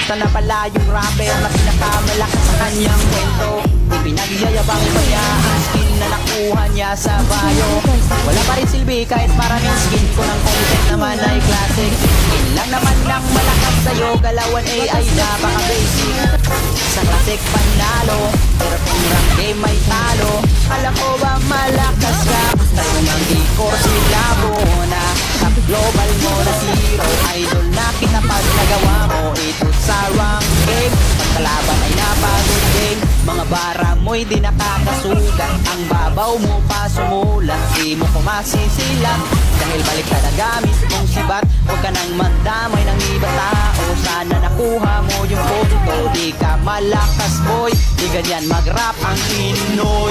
Kamusta na pala yung rapper na pinakamalakas sa kanyang kwento? Ipinagyayabang ba niya ang skin na nakuha niya sa bayo? Wala pa rin silbi kahit maraming skin ko ng content naman ay classic. Skin lang naman ng malakas sa'yo, galawan AI napaka-basic. Sa classic panalo, pero kung rank game may talo. Kala ko ba malakas ka? Tayo mag-record sila na sa global mo na zero. Idol na kinapag nagawa mo ito sa rank game. Pagkalaban ay napagod game. Mga bara mo'y di nakakasugat. Ang babaw mo pa sumulat, di mo kumasisilan. Dahil balik ka na gamit mong sibat. Huwag ka nang mandamay ng iba tao. Sana nakuha mo yung punto. Di ka malakas boy, di ganyan mag-rap ang Pinoy.